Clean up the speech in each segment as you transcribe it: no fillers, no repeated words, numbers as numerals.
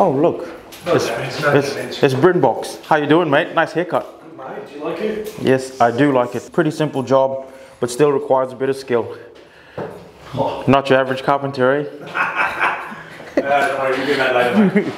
Oh look, it's Brynbox. How you doing, mate? Nice haircut. Good, mate. Do you like it? Yes, I do like it. Pretty simple job, but still requires a bit of skill. Oh. Not your average carpenter, eh? Don't worry, we'll do that later, mate.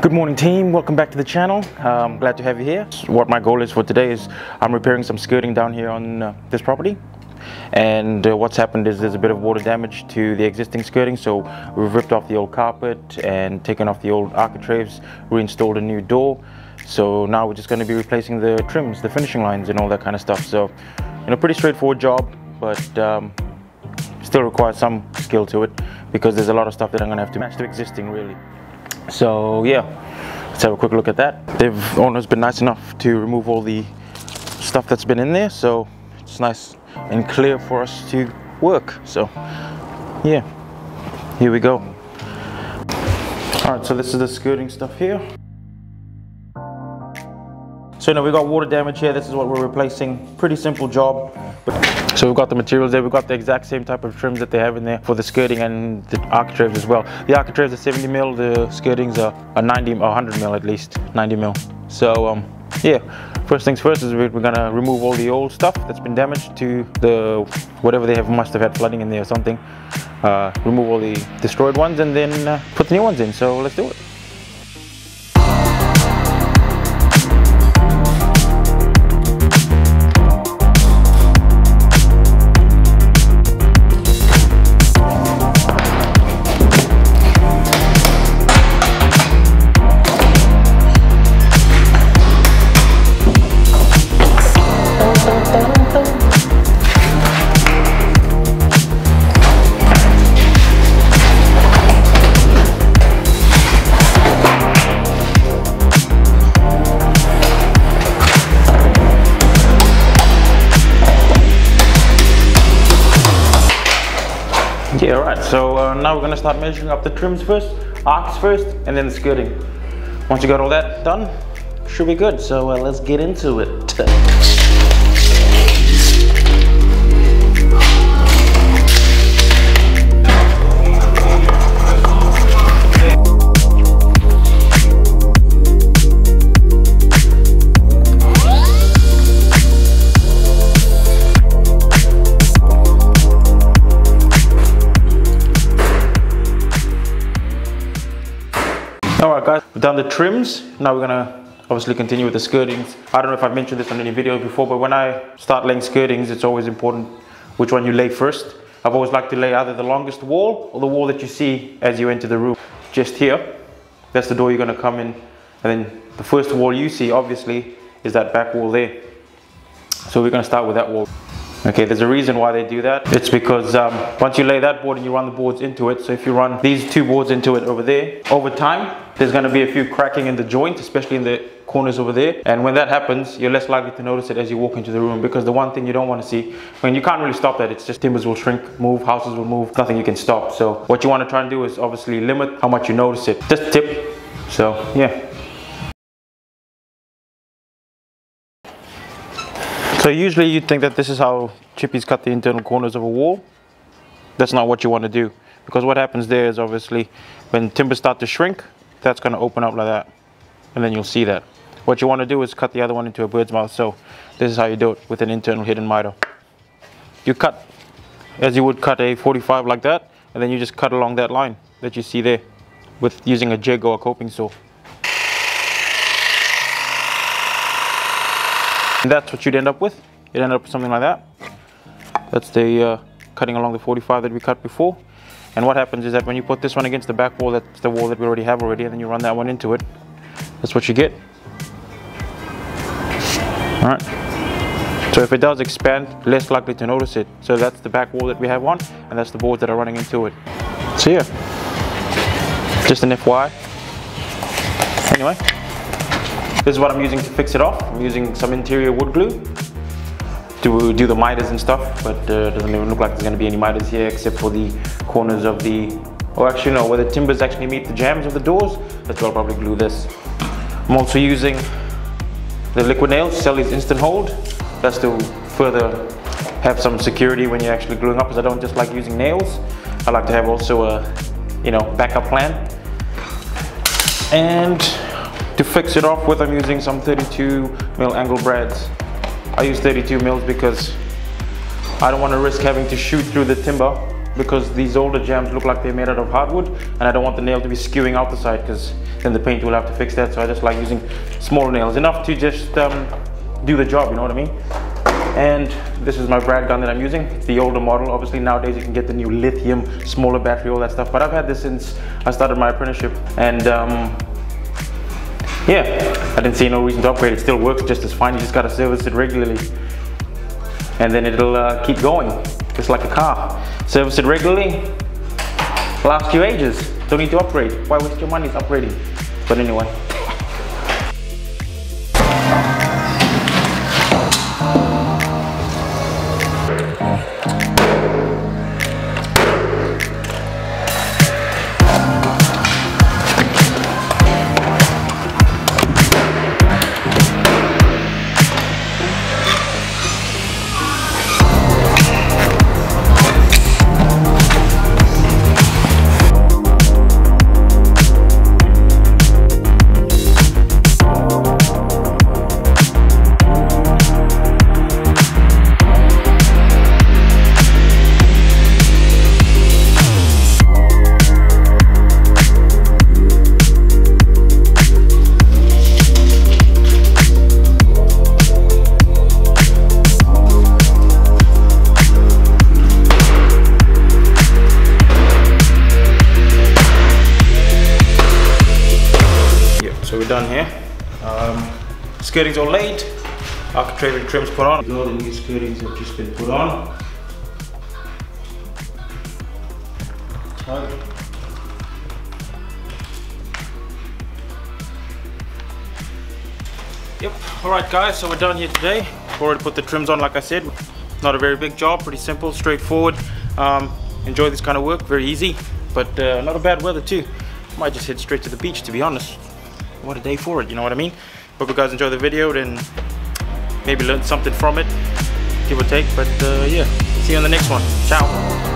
Good morning team, welcome back to the channel. I'm glad to have you here. What my goal is for today is I'm repairing some skirting down here on this property, and what's happened is there's a bit of water damage to the existing skirting, so we've ripped off the old carpet and taken off the old architraves, reinstalled a new door. So now we're just going to be replacing the trims, the finishing lines and all that kind of stuff. So, you know, pretty straightforward job, but still requires some skill to it because there's a lot of stuff that I'm going to have to match to existing really. So yeah, let's have a quick look at that. The owner's been nice enough to remove all the stuff that's been in there, so it's nice and clear for us to work. So yeah, here we go. All right, so this is the skirting stuff here. So now we've got water damage here. This is what we're replacing. Pretty simple job. So we've got the materials there. We've got the exact same type of trims that they have in there for the skirting and the architraves as well. The architraves are 70 mil, the skirtings are 90 or 100 mil at least, 90 mil. So yeah, first things first is we're gonna remove all the old stuff that's been damaged to the whatever they must have had flooding in there or something. Remove all the destroyed ones and then put the new ones in. So let's do it. Yeah, right, so now we're going to start measuring up the trims first, arcs first, and then the skirting. Once you got all that done, should be good. So let's get into it. Alright guys, we've done the trims. Now we're gonna obviously continue with the skirtings. I don't know if I've mentioned this on any video before, but when I start laying skirtings, it's always important which one you lay first. I've always liked to lay either the longest wall or the wall that you see as you enter the room. Just here, that's the door you're gonna come in, and then the first wall you see obviously is that back wall there. So we're gonna start with that wall. Okay, there's a reason why they do that. It's because once you lay that board and you run the boards into it, so if you run these two boards into it over there, over time, there's going to be a few cracking in the joint, especially in the corners over there. And when that happens, you're less likely to notice it as you walk into the room, because the one thing you don't want to see, I mean, you can't really stop that. It's just timbers will shrink, move, houses will move, nothing you can stop. So what you want to try and do is obviously limit how much you notice it. Just a tip. So yeah. So usually you'd think that this is how chippies cut the internal corners of a wall. That's not what you want to do, because what happens there is obviously when timbers start to shrink, that's going to open up like that, and then you'll see that. What you want to do is cut the other one into a bird's mouth. So this is how you do it with an internal hidden miter. You cut as you would cut a 45 like that, and then you just cut along that line that you see there with using a jig or a coping saw. And that's what you'd end up with. You'd end up with something like that. That's the cutting along the 45 that we cut before. And what happens is that when you put this one against the back wall, that's the wall that we already have already, and then you run that one into it, that's what you get. Alright. So if it does expand, less likely to notice it. So that's the back wall that we have on, and that's the boards that are running into it. So yeah, just an FYI. Anyway. This is what I'm using to fix it off. I'm using some interior wood glue to do the miters and stuff, but it doesn't even look like there's going to be any miters here except for the corners of the or actually no, where the timbers actually meet the jambs of the doors, that's where I'll probably glue this. I'm also using the liquid nails, Selly's Instant Hold. That's to further have some security when you're actually gluing up, because I don't just like using nails. I like to have also a, you know, backup plan. And to fix it off with, I'm using some 32mm angle brads. I use 32mm because I don't want to risk having to shoot through the timber, because these older jambs look like they're made out of hardwood, and I don't want the nail to be skewing out the side, because then the paint will have to fix that. So I just like using smaller nails, enough to just do the job, you know what I mean? And this is my brad gun that I'm using. It's the older model. Obviously nowadays you can get the new lithium, smaller battery, all that stuff, but I've had this since I started my apprenticeship, and yeah, I didn't see no reason to upgrade. It still works just as fine. You just gotta service it regularly, and then it'll keep going, just like a car. Service it regularly, lasts you ages. Don't need to upgrade. Why waste your money upgrading? But anyway. So we're done here. Skirting's all laid. Architrave and trims put on. All the new skirtings have just been put on. Yep. All right, guys. So we're done here today. Already put the trims on, like I said. Not a very big job. Pretty simple, straightforward. Enjoy this kind of work. Very easy, but not a bad weather too. Might just head straight to the beach, to be honest. What a day for it, you know what I mean? Hope you guys enjoy the video, then maybe learn something from it, give or take. But yeah, see you on the next one. Ciao.